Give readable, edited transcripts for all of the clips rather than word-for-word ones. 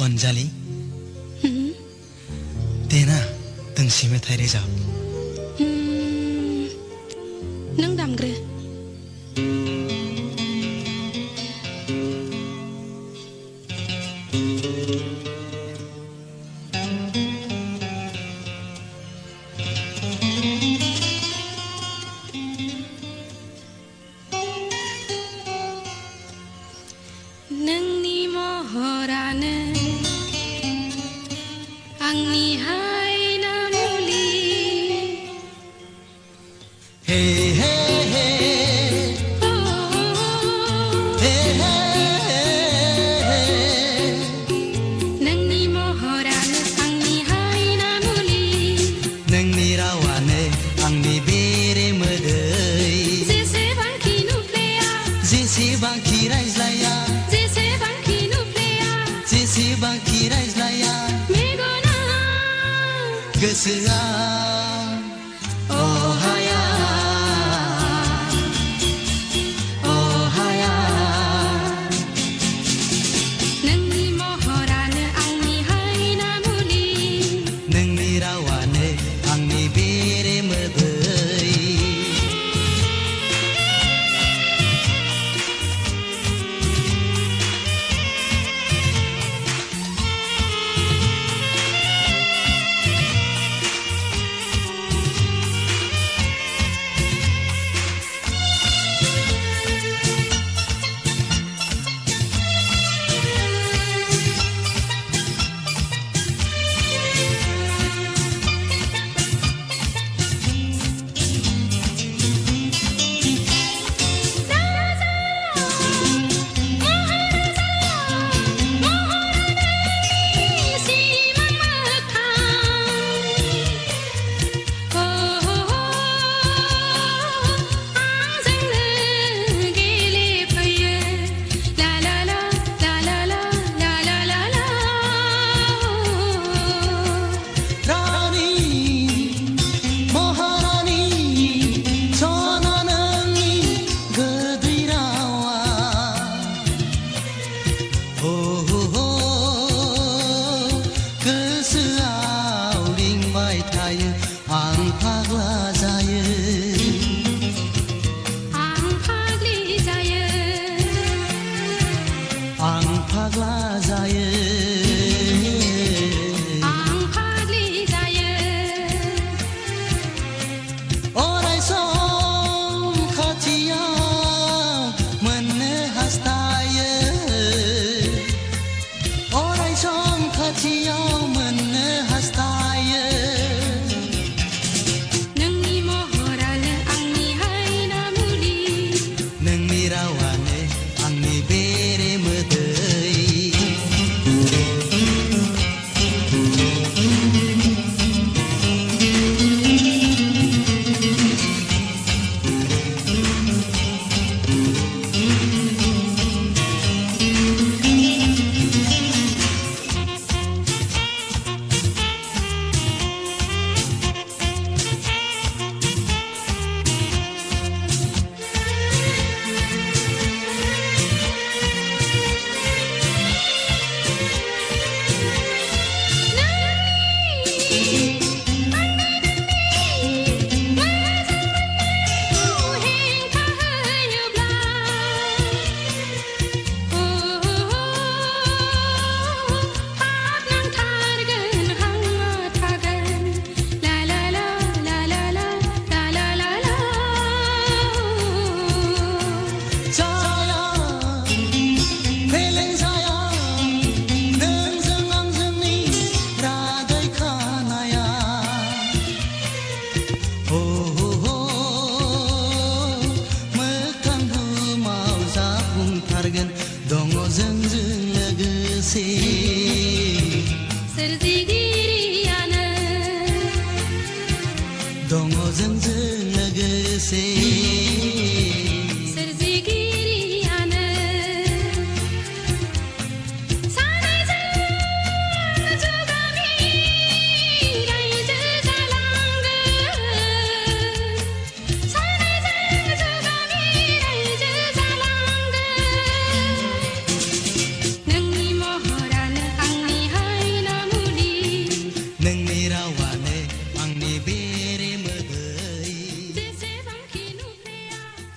अनजालि देना दोंसे मेथाइ रोजाब नों दामग्रो नोंनि महरानो आंनि हायना मुलि हे हे हे हे हे नोंनि महरानो आंनि हायना मुलि नोंनि रावानो आंनि बेरे मोदै जेसेबांखि नुफ्लेया जेसेबांखि रायज्लाया जेसेबांखि नुफ्लेया जेसेबांखि रायज्लाया मेगना गोसोआ अहाया अहाया नोंनि महरानो आंनि हायना मुलि नोंनि रावानो आंनि बेरे मोदै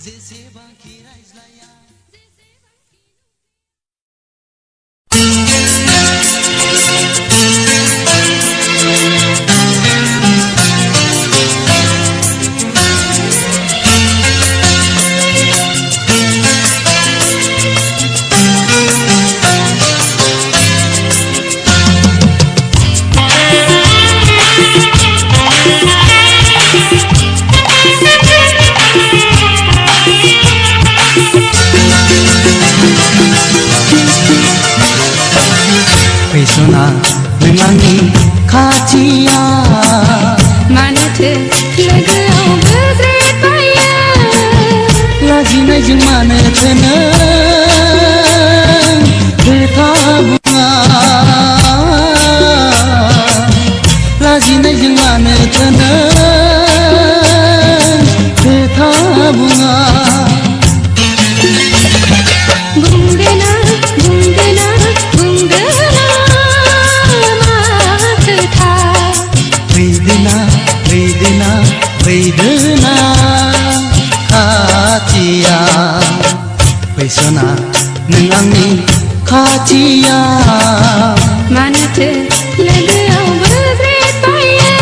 जेसेबांखि रायज्लाया Pesona mengangi kacia मानोथो लोगोआव बोज्रेबाया लाजिनाय जों मानो थोनो खोथा बुङा लाजिनाय जों मानो थोनो खोथा बुङा बुंदोना बुंदोना बुंदोना मा खोथा फैदोना फैदोना फैदोना खाथिया फैसना नों आंनि खाथिया मानोथो लोगोआव बोज्रेबाया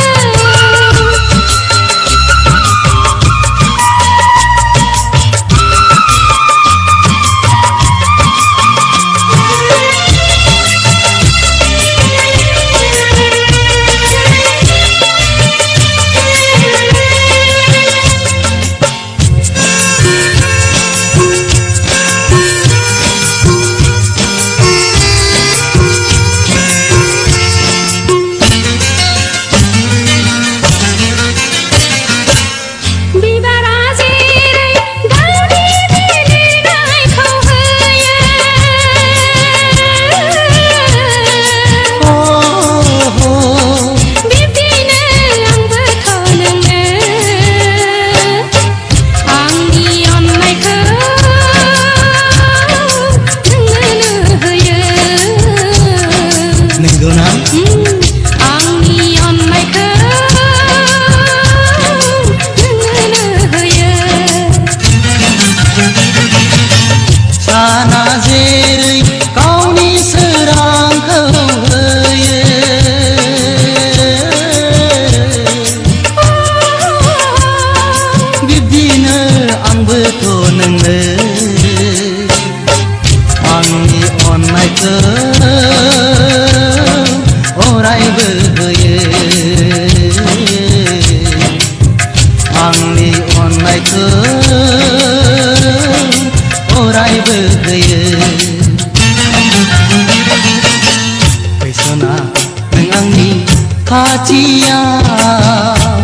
खाथिया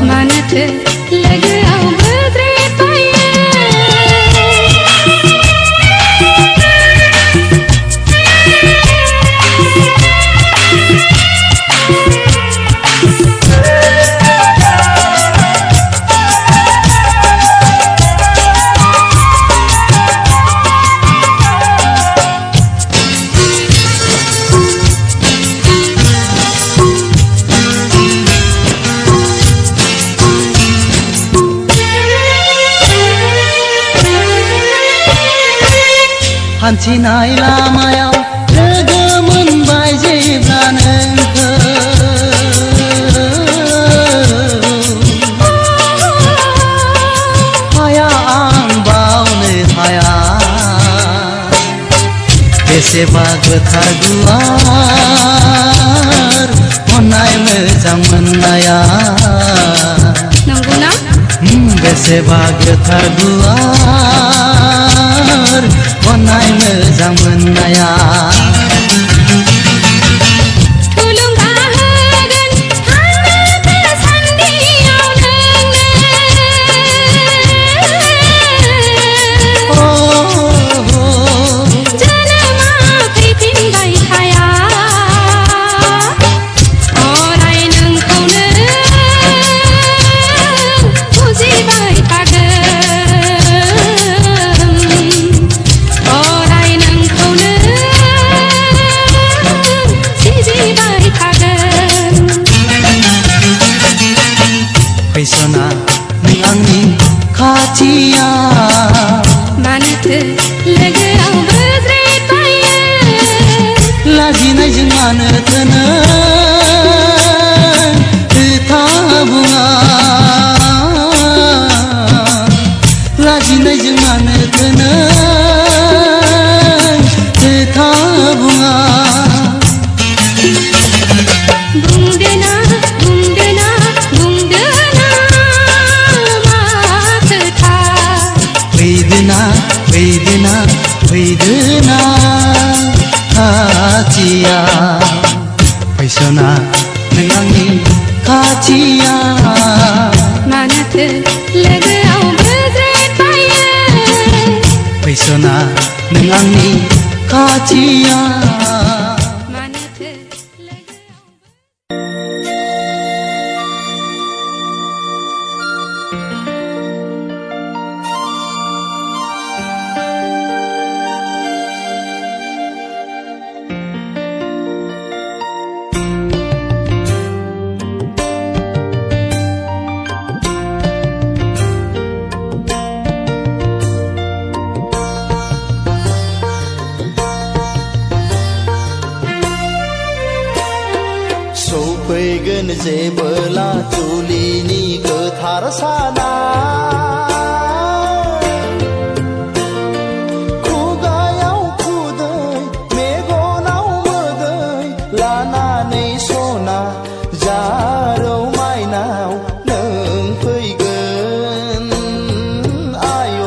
मानोथो लोगोआव बोज्रेबाया हान्थिनाय लामायाव लोगो मोनबाय जेब्ला नोंखौ हाया आं बावनो हाया बेसेबा गोथार गुवार अननाय मोजां मोननाया नंगौना बेसेबा गोथार गुवार अननाय मोजां मोननाया थुलुंगा होगोन आंनो बे सान्दियाव नोंनो जोनोमा फैफिनबाय थाया अराय नोंखौनो बुजिबाय थागोन अराय नोंखौनो मानो थोनो खोथा बुङा लाजिनायजों मानो थोनो खोथा बुङा बुंदोना बुंदोना बुंदोना मा खोथा फैदोना फैदोना फैदोना खाथिया फैसना नों आंनि खाथिया मानोथो लोगोआव बोज्रेदबायो फैसना नों आंनि खाथिया मानोथो लोगोआव सौफैगोन जेबोला जुलिनि गोथार साना खुगायाव खुदै मेगनाव मोदै लानानै सना जारौ माइनाव नों फैगोन आय'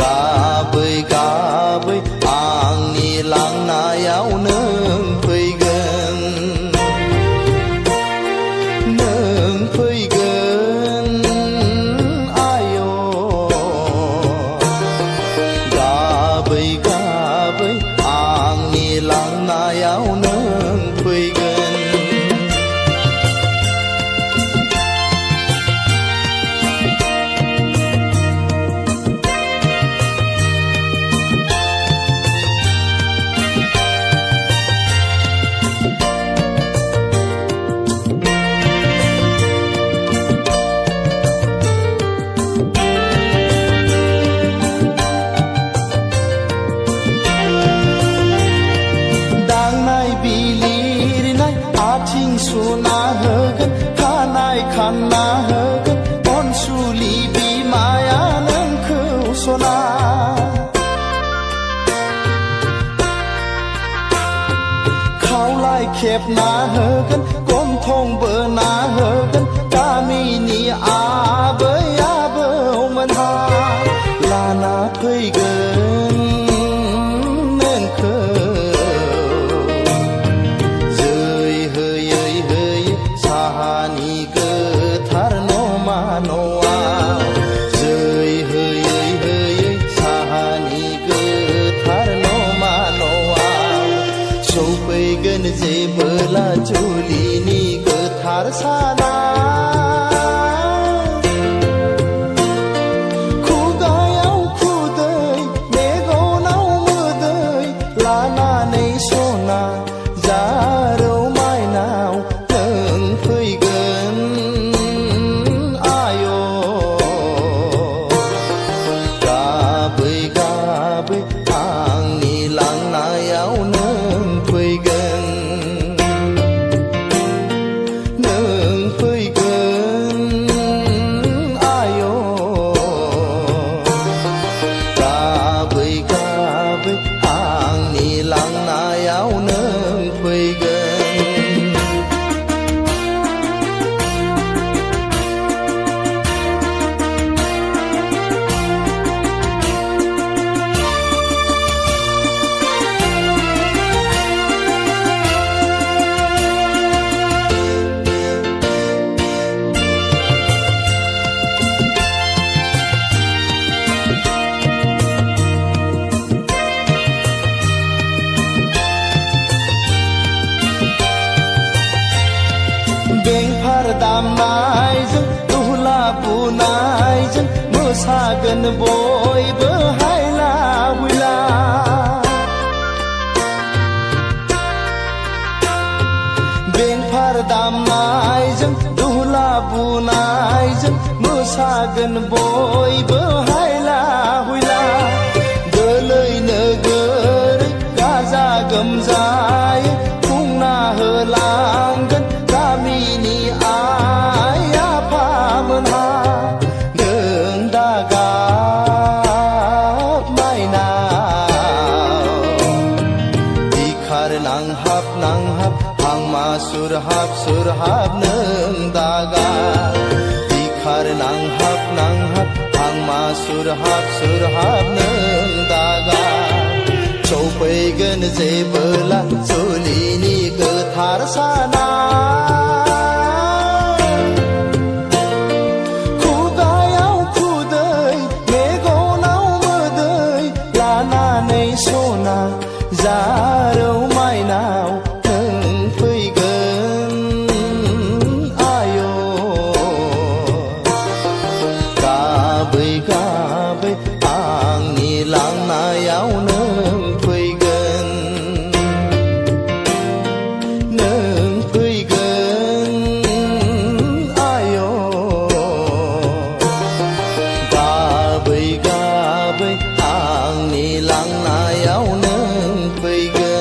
गाबै गाबै आंनि लांनायाव नों सुना होगोन खानाय खाना होगोन अनसुलि बिमाया नोंखौ सना खावलाय खेबना होगोन गन्थं बोना होगोन गामिनि आबै आबौमोनहा लाना फैगोन नोंखौ साहानि गोथार नमा न'आव जै होयै होयै साहानि गोथार नमा न'आव सौफैगोन जेबोला जुलिनि गोथार साना खुगायाव खुदै मेगनाव मोदै लानानै सना जारौ माइनाव फैगोन आय' गाबै गाबै आंनि लांनायाव नों फैगोन आय' गाबै गाबै आंनि लांनायाव नों फैगोन बेंफार दामनायजों दुहला बुनायजों मोसागोन बयबो हायला हुइला बेंफार दामनायजों दुहला बुनायजों मोसागोन बयबो हायला हुइला गोलै नोगोरै गाजा सुरहाब नों दागा बिखार नांहाब आं मा सुरहाब नों दागा सौफैगोन जेबोला जुलिनि गोथार साना खुगायाव खुदै मेगनाव मोदै लानानै सना जारौ माइनाव नों फैगोन आय' गाबै गाबै आंनि लांनायाव नों फैगोन आय' गाबै गाबै आंनि लांनायाव नों फैगोन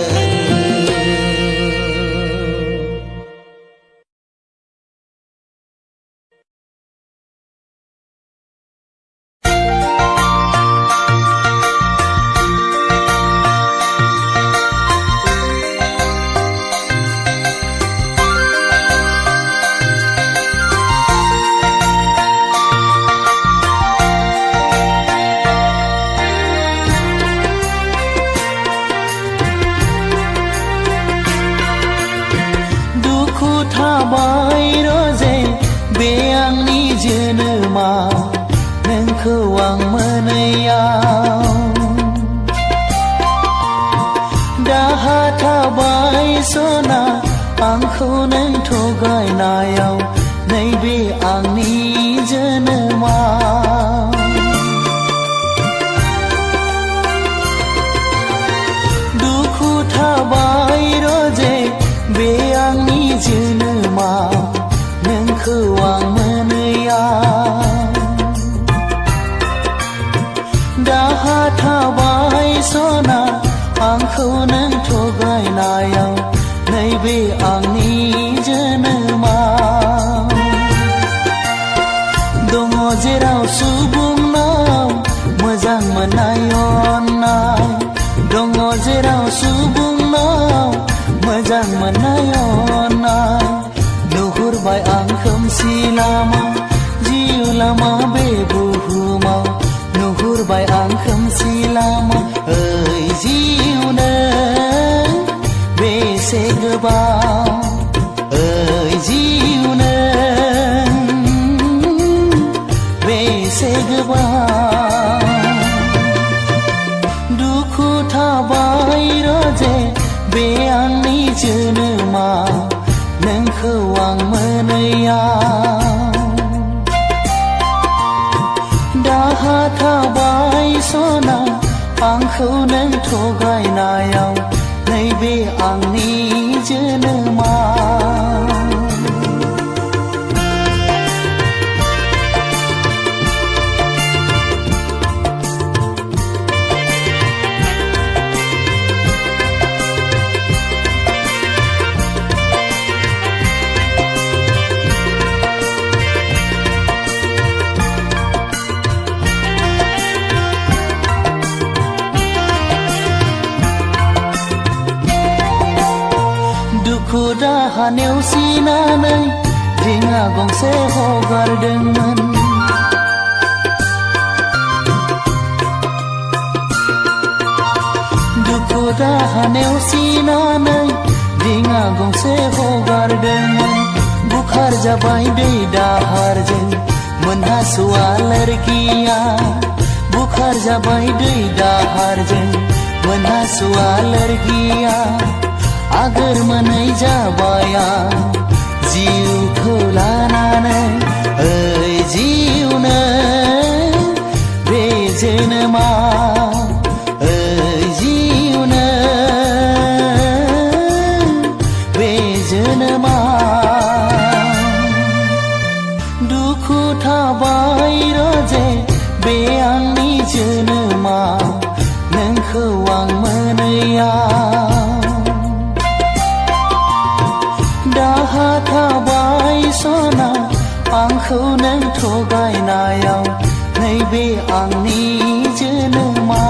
थाबाय रोजे बे आंनि जोनोमा नोंखौ आं मोनैयाव दाहा थाबाय सना आंखौ नों थगायनायाव नैबे आंनि जोनोमा दुखु थाबाय रोजे बे आंनि जोनोमा नोंखौ आं मोनैयाव दाहा थाबाय सना आंखौ नों थगायनायाव नैबे आंनि जोनोमा दङ जेराव सुबुंनाव मोजां मोननाय अननाय दङ जेराव सुबुंनाव मोजां मोननाय अननाय नुहुरबाय आं खोमसि लामा जिउ लामा बे बुहुमाव नुहुरबाय आं खोमसि लामा ओइ जिउ नों बेसे गोबाव ओइ जिउ नों बेसे गोबाव दुखु थाबाय रोजे बे आंनि जोनोमा नोंखौ आं मोनैयाव दाहा थाबाय सना आंखौ नों थगायनायाव नैबे आंनि जोनोमा दुखु दाहा नेवसिनानै रिङा गंसे हगारदोंमोन दुखु दाहा नेवसिनानै रिङा गंसे हगारदोंमोन बुखार जाबाय दै दाहारजों मोनहासुवा लोरगिया बुखार जाबाय दै दाहारजों मोनहासुवा लोरगिया आगोर मोनै जाबाय आं जिउखौ लानानै ओइ जिउ नों बे जोनोमा ओइ जिउ नों बे जोनोमा दुखु थाबाय रोजे बे आंनि जोनोमा नोंखौ आं मोनैयाव दाहा थाबाय सना आंखौ नों थगायनायाव नैबे आंनि जोनोमा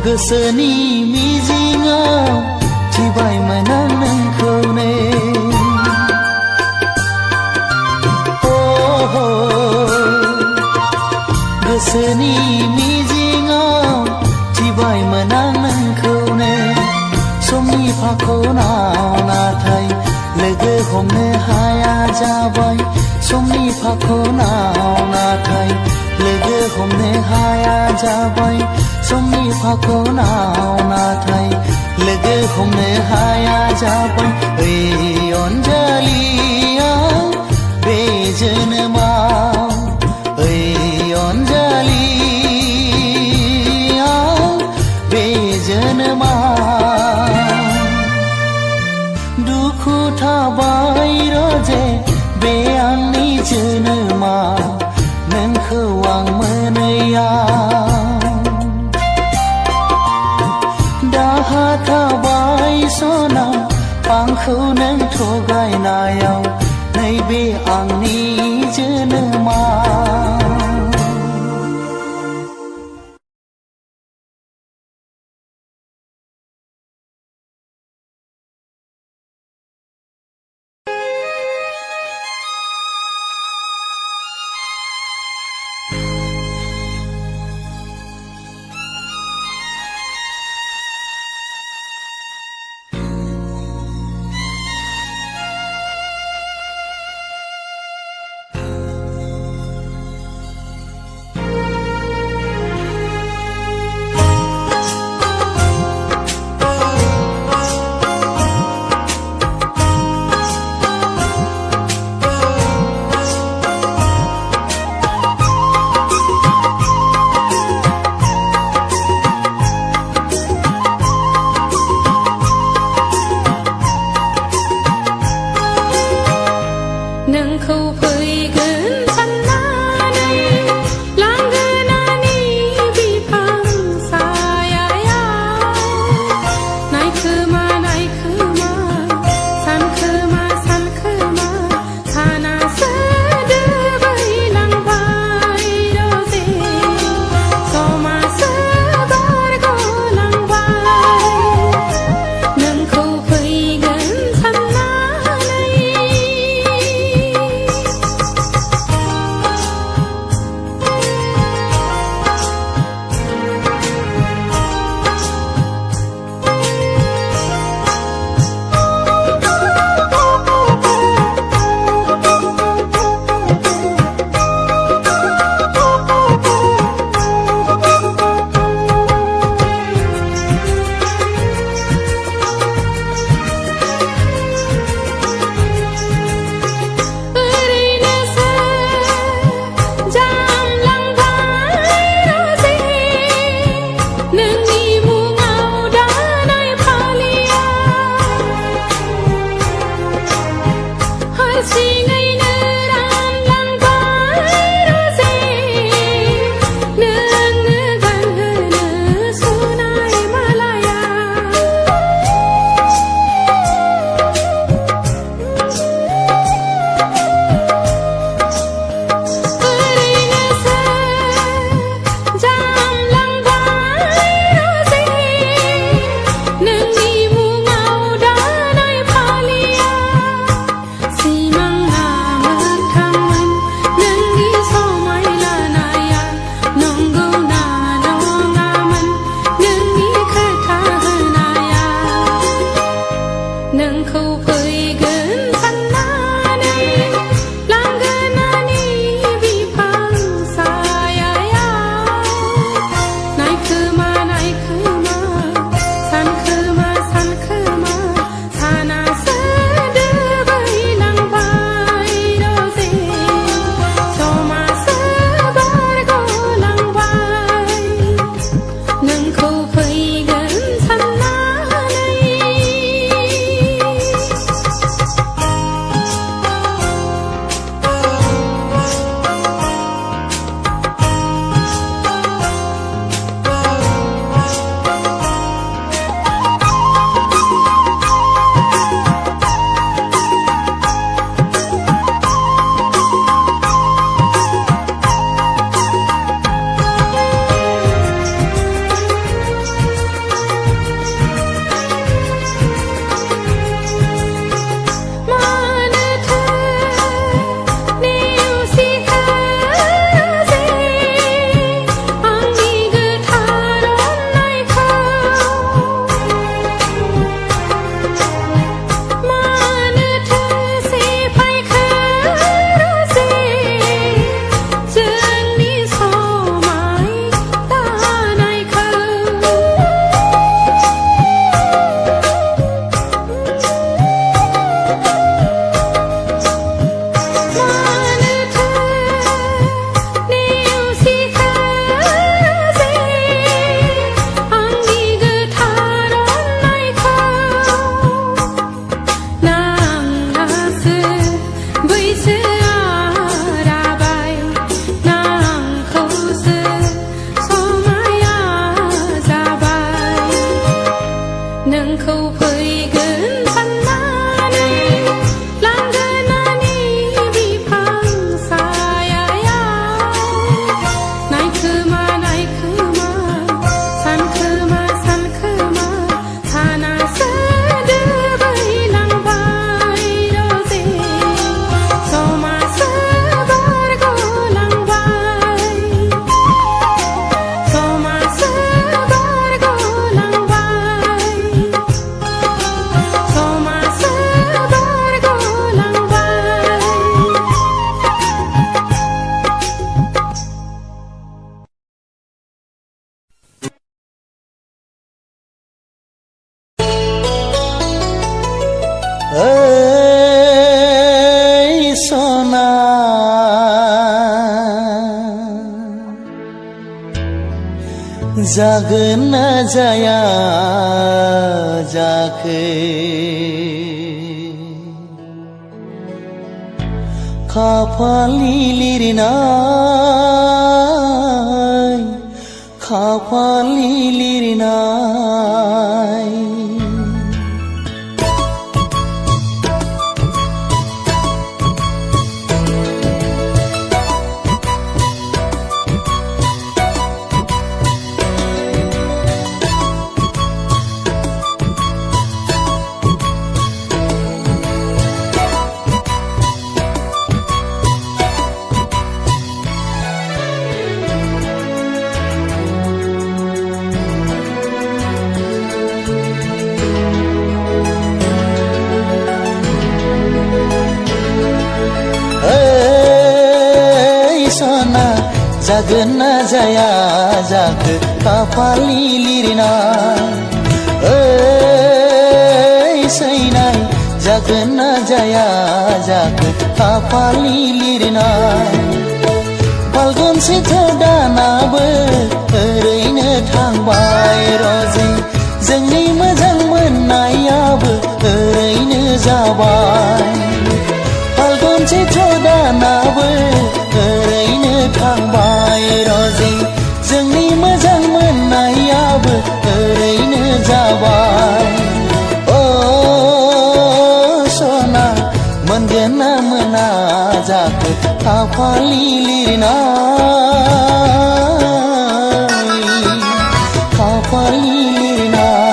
गोसोनि मिजिङाव थिबायमोन आं नोंखौनो गोसोनि मिजिङाव थिबायमोन आं नोंखौनो समनि फाखनाव नाथाय लोगो हमनो हाया जाबाय समनि फाखनाव नाथाय लोगो हमनो हाया जाबाय समनि फाखनाव नाथाय लोगो हमनो हाया जाबाय ओइ अनजालिया बे जोनोमाव ओइ अनजालिया बे जोनोमाव दुखु थाबाय रजे बे आंनि जोनोमा नोंखौ आं मोनैयाव दाहा थाबाय सना आंखौ नों थगायनायाव नैबे आंनि जोनोमा जागोन ना जाया जाखो खाफालनि लिरनाय खाफालनि लिरनाय सना जागोन ना जाया जाखो खाफालनि लिरनाय सैनाय जागोन ना जाया जाखो खाफालनि लिरनाय फाल्गुन सैथो दानाबो ओरैनो थांबाय रजे जोंनि मोजां मोननायाबो ओरैनो जाबाय फाल्गुन सैथो दानाबो ओरैनो थांबाय रजे जोंनि मोजां मोननायाबो ओरैनो जाबाय ओ सना मोनगोन ना मोना जाखो खाफालनि लिरनाय खाफालनि लिरनाय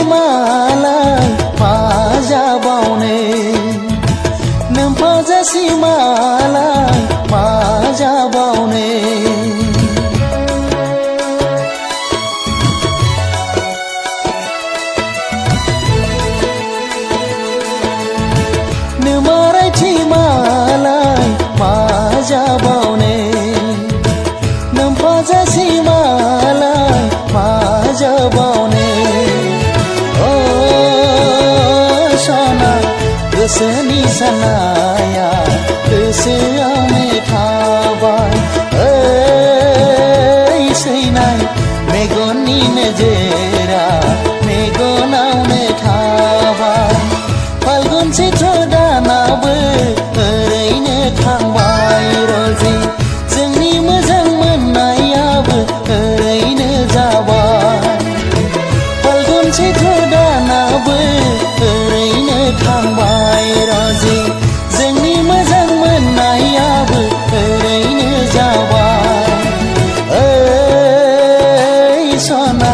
मालाय माजाबावनो नोमफाजासि मालाय माजाबावनो नोमारायथि मालाय माजाबावनो नोमफाजासि मालाय माजाबावनो गोसोनि साननाया गोसोआवनो थाबाय सैनाय मेगननि नोजोरा मेगनावनो थाबाय फाल्गुन सैथो दानाबो ओरैनो थांबाय रजे जोंनि मोजां मोननायाबो ओरैनो जाबाय फाल्गुन सैथो दानाबो ओरैनो थांबाय रजे जोंनि मोजां मोननायाबो ओरैनो जाबाय सना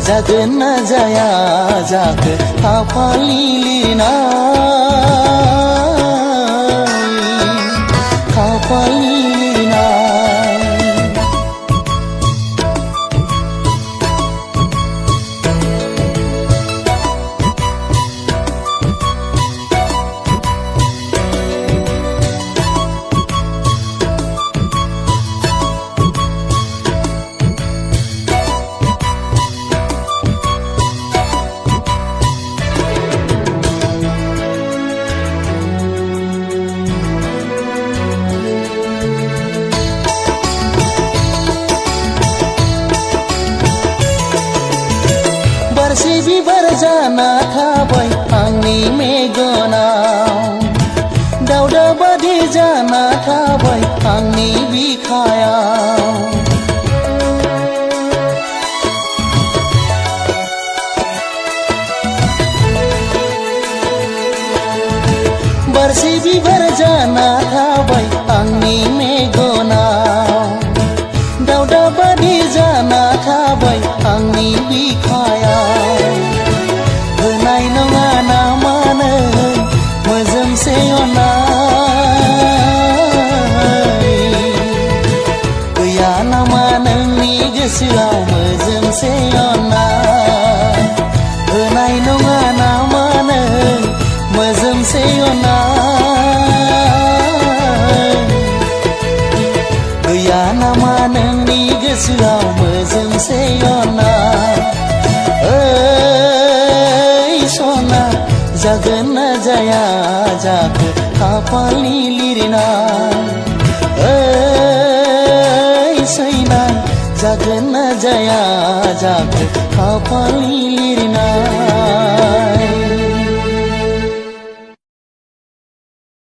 जागोन ना जाया जाखो खाफालनि लिरनाय खाफालनि लिरनाय बारसे बिबार जाना थाबाय आंनि मेगनाव दावदा बादि जाना थाबाय आंनि बिखायाव बारसे बिबार जाना थाबाय आंनि मेगनाव दावदा बादि जाना थाबाय आंनि बिखायाव होनाय नङा सेयना होनाय नङा नामा नों मोजों सेयना गैया नामा नोंनि गोसोआव मोजों सेयना सना जागोन ना जाया जाखो खाफालनि लिरनाय सैनाय जागोन ना जाया जाखो खाफालनि लिरनाय